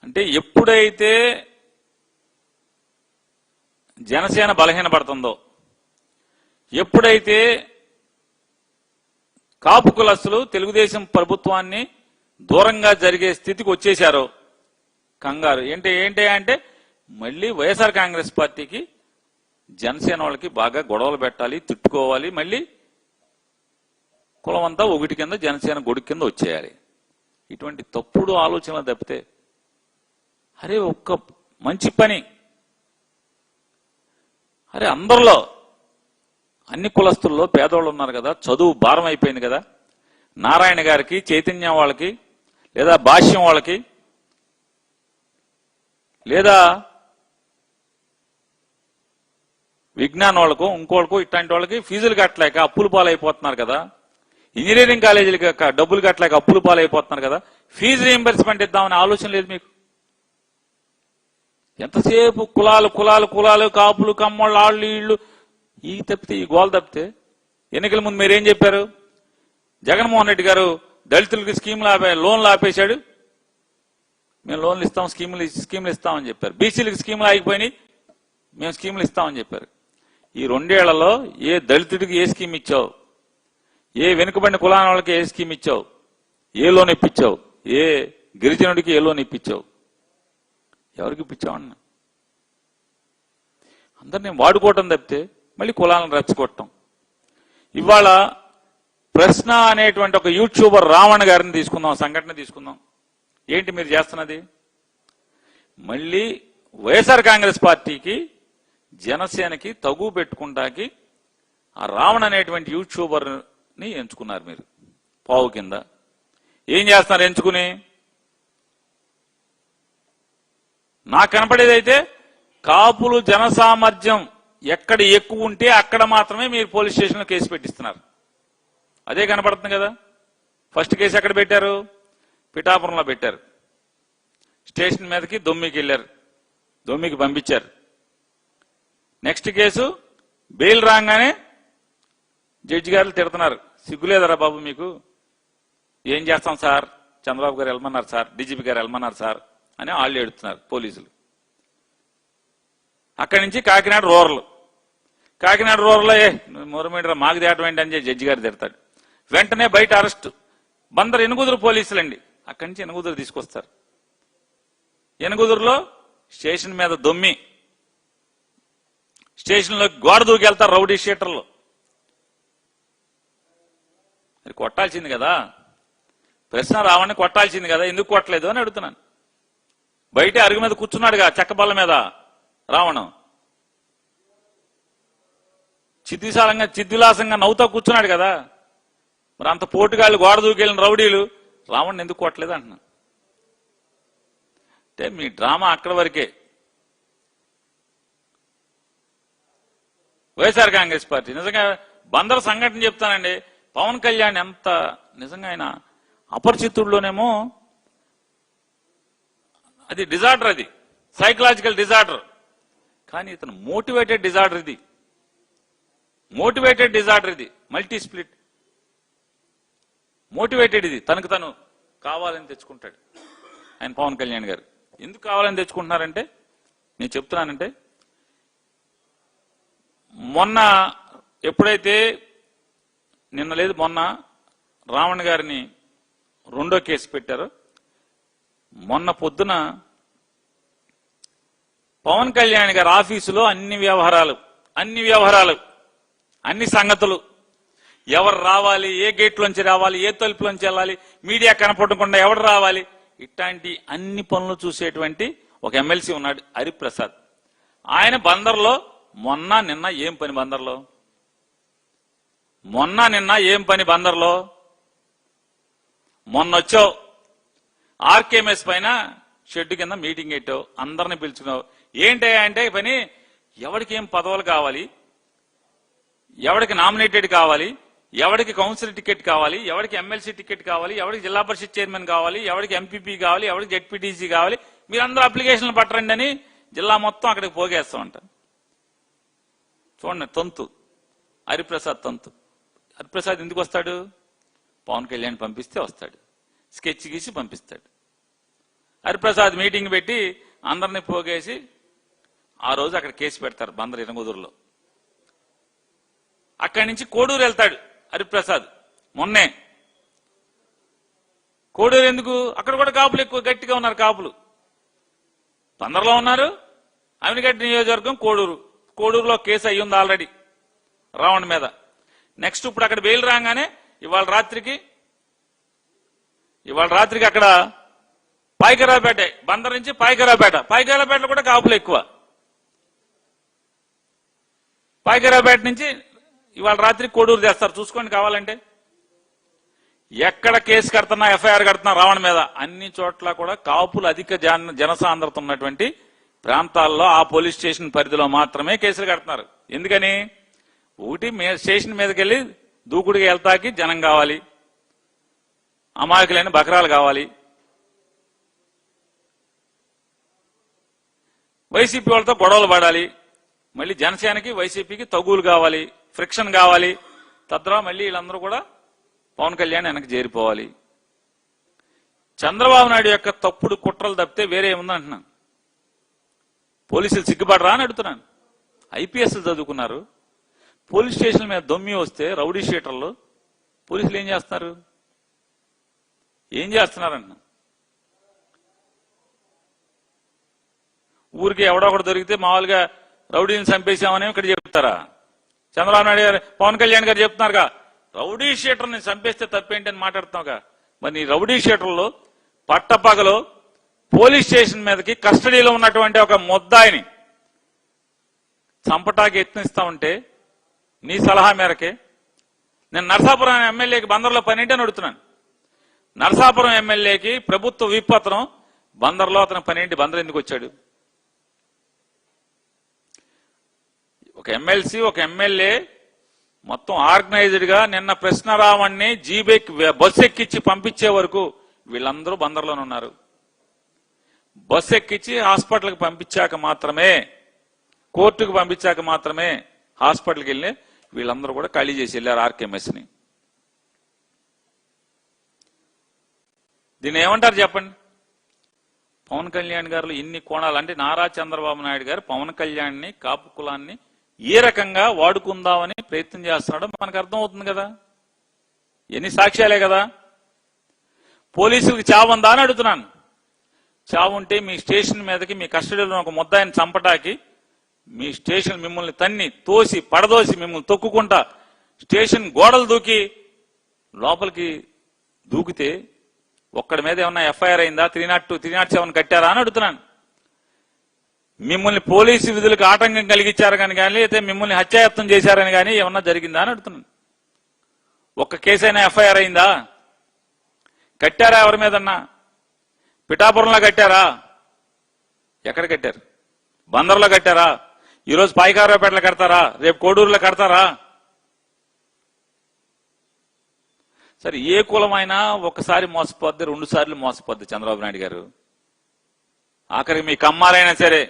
అంటే ఎప్పుడైతే జనసేన బలహీనపడుతుందో, ఎప్పుడైతే కాపు కులస్తులు తెలుగుదేశం ప్రభుత్వాన్ని దూరంగా జరిగే స్థితికి వచ్చేశారో కంగారు ఏంటి అంటే మళ్ళీ వైఎస్ఆర్ కాంగ్రెస్ పార్టీకి జనసేన వాళ్ళకి బాగా గొడవలు పెట్టాలి, తిట్టుకోవాలి, మళ్ళీ కులమంతా ఒకటి కింద జనసేన గొడుగు కింద వచ్చేయాలి. ఇటువంటి తప్పుడు ఆలోచనలు తప్పితే అరే ఒక్క మంచి పని, అరే అందరిలో అన్ని కులస్తుల్లో పేదవాళ్ళు ఉన్నారు కదా, చదువు భారం అయిపోయింది కదా, నారాయణ గారికి, చైతన్య వాళ్ళకి, లేదా భాష్యం వాళ్ళకి, లేదా విజ్ఞాన వాళ్ళకు, ఇంకోళ్ళకు, ఇట్లాంటి వాళ్ళకి ఫీజులు కట్టలేక అప్పులు పాలైపోతున్నారు కదా, ఇంజనీరింగ్ కాలేజీలకి డబ్బులు కట్టలేక అప్పులు పాలైపోతున్నారు కదా, ఫీజు రీయింబర్స్మెంట్ ఇద్దామనే ఆలోచన లేదు మీకు. ఎంతసేపు కులాలు కులాలు కులాలు, కాపులు కమ్మోళ్ళు, ఆళ్ళు ఇళ్ళు, ఈ తప్పితే ఈ గోల్ తప్పితే ఎన్నికల ముందు మీరేం చెప్పారు? జగన్మోహన్ రెడ్డి గారు దళితులకి లోన్లు ఆపేశాడు, మేము లోన్లు ఇస్తాం, స్కీములు ఇస్తామని చెప్పారు. బీసీలకు స్కీములు ఆగిపోయినాయి, మేము స్కీములు ఇస్తామని చెప్పారు. ఈ 2 ఏళ్లలో ఏ దళితుడికి ఏ స్కీమ్ ఇచ్చావు, ఏ వెనుకబడిన కులాల వాళ్ళకి ఏ స్కీమ్ ఇచ్చావు, ఏ లోన్ ఇప్పించావు, ఏ గిరిజనుడికి ఏ లోన్ ఇప్పించావు, ఎవరికి ఇప్పించావన్న? అందరినీ వాడుకోవటం తప్పితే మళ్ళీ కులాలను రెచ్చగొట్టడం. ఇవాళ ప్రశ్న అనేటువంటి ఒక యూట్యూబర్ రావణ్ గారిని తీసుకుందాం, సంఘటన తీసుకుందాం. ఏంటి మీరు చేస్తున్నది? మళ్ళీ వైఎస్ఆర్ కాంగ్రెస్ పార్టీకి జనసేనకి తగు పెట్టుకుంటాకి ఆ రావణ్ అనేటువంటి యూట్యూబర్ని ఎంచుకున్నారు మీరు పావు కింద. ఏం చేస్తున్నారు ఎంచుకుని? నాకు కనపడేదైతే కాపులు జనసామర్థ్యం ఎక్కడ ఎక్కువ ఉంటే అక్కడ మాత్రమే మీరు పోలీస్ స్టేషన్లో కేసు పెట్టిస్తున్నారు. అదే కనపడుతుంది కదా. ఫస్ట్ కేసు ఎక్కడ పెట్టారు? పిఠాపురంలో పెట్టారు. స్టేషన్ మీదకి దొమ్మికి వెళ్ళారు, దొమ్మికి పంపించారు. నెక్స్ట్ కేసు బెయిల్ రాగానే జడ్జి గారు తిడుతున్నారు, సిగ్గులేదరా బాబు మీకు, ఏం చేస్తాం సార్, చంద్రబాబు గారు వెళ్ళమన్నారు సార్, డీజీపీ గారు వెళ్ళమన్నారు సార్ అని వాళ్ళు ఏడుతున్నారు పోలీసులు. అక్కడి నుంచి కాకినాడ రూరల్ మొరమీడరా మాకు తేటం ఏంటని జడ్జి గారు తిడతాడు. వెంటనే బయట అరెస్ట్. బందర్ ఎనుగుదురు పోలీసులండి, అక్కడి నుంచి ఎనుగుదురు తీసుకొస్తారు. ఎనుగుదురులో స్టేషన్ మీద దొమ్మి, స్టేషన్లో గోడ దూకెళ్తారు రౌడీ షీటర్లు. అది కొట్టాల్సింది కదా, ప్రశ్న రావణ్ణి కొట్టాల్సింది కదా, ఎందుకు కొట్టలేదు అని అడుగుతున్నాను. బయట అరుగు మీద కూర్చున్నాడుగా, చెక్కబల్ల మీద రావణం చిద్విలాసంగా నవ్వుతా కూర్చున్నాడు కదా, మరి అంత పోటుగాళ్ళు గోడ దూకెళ్ళిన రౌడీలు రావణ్ణి ఎందుకు కొట్టలేదు అంటున్నాను. అంటే మీ డ్రామా అక్కడి వరకే. వైఎస్ఆర్ కాంగ్రెస్ పార్టీ నిజంగా బందర్ సంఘటన చెప్తానండి. పవన్ కళ్యాణ్ ఎంత నిజంగా ఆయన అపరిచితుల్లోనేమో అది డిజార్డర్, అది సైకలాజికల్ డిజార్డర్. కానీ ఇతను మోటివేటెడ్ డిజార్డర్ ఇది, మల్టీ స్ప్లిట్ మోటివేటెడ్. ఇది తనకు తను కావాలని తెచ్చుకుంటాడు ఆయన పవన్ కళ్యాణ్ గారు. ఎందుకు కావాలని తెచ్చుకుంటున్నారంటే నేను చెప్తున్నానంటే, మొన్న ఎప్పుడైతే మొన్న రావణ్ గారిని 2వ కేసు పెట్టారో, మొన్న పొద్దున పవన్ కళ్యాణ్ గారి ఆఫీసులో అన్ని వ్యవహారాలు, అన్ని సంగతులు, ఎవరు రావాలి, ఏ గేట్లోంచి రావాలి, ఏ తలుపులోంచి వెళ్ళాలి, మీడియా కనపడకుండా ఎవరు రావాలి, ఇట్లాంటి అన్ని పనులు చూసేటువంటి ఒక ఎమ్మెల్సీ ఉన్నాడు హరిప్రసాద్. ఆయన బందర్లో మొన్న నిన్న ఏం పని బందర్లో? మొన్నొచ్చావు ఆర్కేఎంఎస్ పైన షెడ్ కింద మీటింగ్ పెట్టావు, అందరిని పిలుచుకున్నావు. ఏంటయ్యా అంటే పని, ఎవరికి ఏం పదవులు కావాలి, ఎవరికి నామినేటెడ్ కావాలి, ఎవరికి కౌన్సిల్ టికెట్ కావాలి, ఎవరికి ఎమ్మెల్సీ టికెట్ కావాలి, ఎవరికి జిల్లా పరిషత్ చైర్మన్ కావాలి, ఎవరికి ఎంపీపీ కావాలి, ఎవరికి జెడ్పీటీసీ కావాలి, మీరందరూ అప్లికేషన్లు పట్టరండి అని జిల్లా మొత్తం అక్కడికి పోగేస్తామంట. చూడండి, తంతు హరిప్రసాద్ తంతు. హరిప్రసాద్ ఎందుకు వస్తాడు? పవన్ కళ్యాణ్ పంపిస్తే వస్తాడు, స్కెచ్ గీసి పంపిస్తాడు. హరిప్రసాద్ మీటింగ్ పెట్టి అందరినీ పోగేసి ఆ రోజు అక్కడ కేసు పెడతారు బందర్ ఇనగుదూరులో. అక్కడి నుంచి కోడూరు వెళ్తాడు హరిప్రసాద్. మొన్నే కోడూరు ఎందుకు? అక్కడ కూడా కాపులు ఎక్కువ గట్టిగా ఉన్నారు. కాపులు బందర్లో ఉన్నారు. అవినిగడ్డ నియోజకవర్గం కోడూరు. కోడూరులో కేసు అయ్యింది ఆల్రెడీ రావణ్ మీద. నెక్స్ట్ ఇప్పుడు అక్కడ బెయిల్ రాగానే ఇవాళ రాత్రికి అక్కడ పాయకరావుపేట, బందర్ నుంచి పాయకరావుపేటలో కూడా కాపులు ఎక్కువ. పాయకరావుపేట నుంచి ఇవాళ రాత్రి కోడూరు చేస్తారు, చూసుకోండి కావాలంటే. ఎక్కడ కేసు కడుతున్నా, ఎఫ్ఐఆర్ కడుతున్నా రావణ్ మీద, అన్ని చోట్ల కూడా కాపులు అధిక జనసాంద్రత ఉన్నటువంటి ప్రాంతాల్లో ఆ పోలీస్ స్టేషన్ పరిధిలో మాత్రమే కేసులు కడుతున్నారు. ఎందుకని? ఒకటి స్టేషన్ మీదకి వెళ్ళి దూకుడికి వెళ్తాకి జనం కావాలి, అమాయకులైన బకరాలు కావాలి. వైసీపీ వాళ్ళతో గొడవలు పడాలి, మళ్ళీ జనసేనకి వైసీపీకి తగులు కావాలి, ఫ్రిక్షన్ కావాలి. తద్వారా మళ్ళీ వీళ్ళందరూ కూడా పవన్ కళ్యాణ్ వెనక్కి చేరిపోవాలి. చంద్రబాబు నాయుడు యొక్క తప్పుడు కుట్రలు తప్పితే వేరే ఏముందంటున్నాను. పోలీసులు సిగ్గుపడరా అని అడుగుతున్నాను. ఐపీఎస్లు చదువుకున్నారు. పోలీస్ స్టేషన్ల మీద దొమ్మి వస్తే రౌడీ షీటర్లు పోలీసులు ఏం చేస్తున్నారు? అంటున్నా. ఊరికి ఎవడో ఒకటి దొరికితే మామూలుగా రౌడీని చంపేశామని ఇక్కడ చెప్తారా? చంద్రబాబు నాయుడు గారు, పవన్ కళ్యాణ్ గారు చెప్తున్నారుగా, రౌడీ షీటర్ని చంపేస్తే తప్పేంటి అని మాట్లాడుతున్నావుగా. మరి నీ రౌడీ షీటర్లు పట్టపగలు పోలీస్ స్టేషన్ మీదకి కస్టడీలో ఉన్నటువంటి ఒక ముద్దాయిని చంపటాకి యత్నిస్తా ఉంటే నీ సలహా మేరకే నేను నరసాపురం ఎమ్మెల్యేకి బందర్లో పనేంటి అని అడుగుతున్నాను. నరసాపురం ఎమ్మెల్యేకి ప్రభుత్వ విపత్రం, బందర్లో అతని పనేంటి? బందర్ ఎందుకు వచ్చాడు? ఒక ఎమ్మెల్సీ, ఒక ఎమ్మెల్యే మొత్తం ఆర్గనైజ్డ్ గా నిన్న కృష్ణరావణ్ణి జీబేకి బస్సు ఎక్కించి పంపించే వరకు వీళ్ళందరూ బందర్లోనే ఉన్నారు. బస్సు ఎక్కించి హాస్పిటల్కి పంపించాక మాత్రమే, కోర్టుకు పంపించాక మాత్రమే హాస్పిటల్కి వెళ్ళి వీళ్ళందరూ కూడా ఖాళీ చేసి వెళ్ళారు ఆర్కేఎంఎస్ ని. దీన్ని ఏమంటారు చెప్పండి? పవన్ కళ్యాణ్ గారు ఇన్ని కోణాలు అంటే నారా చంద్రబాబు నాయుడు గారు పవన్ కళ్యాణ్ ని, కాపు కులాన్ని ఏ రకంగా వాడుకుందామని ప్రయత్నం చేస్తున్నాడో మనకు అర్థం అవుతుంది కదా. ఎన్ని సాక్ష్యాలే కదా. పోలీసులకు చావుందా అని అడుగుతున్నాను. చావు ఉంటే మీ స్టేషన్ మీదకి, మీ కస్టడీలో ఒక ముద్దాయిని చంపటాకి మీ స్టేషన్ మిమ్మల్ని తన్ని తోసి పడదోసి మిమ్మల్ని తొక్కుకుంటా స్టేషన్ గోడలు దూకి లోపలికి దూకితే ఒక్కడి మీద ఏమన్నా ఎఫ్ఐఆర్ అయిందా? 302, 307 కట్టారా అని అడుగుతున్నాను. మిమ్మల్ని పోలీసు విధులకు ఆటంకం కలిగించారని కానీ, అయితే మిమ్మల్ని హత్యాయత్నం చేశారని కానీ ఏమన్నా జరిగిందా అని అడుగుతున్నాను. ఒక్క కేసైనా ఎఫ్ఐఆర్ అయిందా? కట్టారా? ఎవరి మీదన్నా? పిఠాపురంలో కట్టారా? ఎక్కడ కట్టారు? బందర్లో కట్టారా? ఈరోజు పాయకారావుపేటలో కడతారా? రేపు కోడూరులో కడతారా? సరే, ఏ కులమైనా ఒకసారి మోసపోద్ది, 2 సార్లు మోసపోద్ది చంద్రబాబు నాయుడు గారు. ఆఖరికి మీ కమ్మాలైనా సరే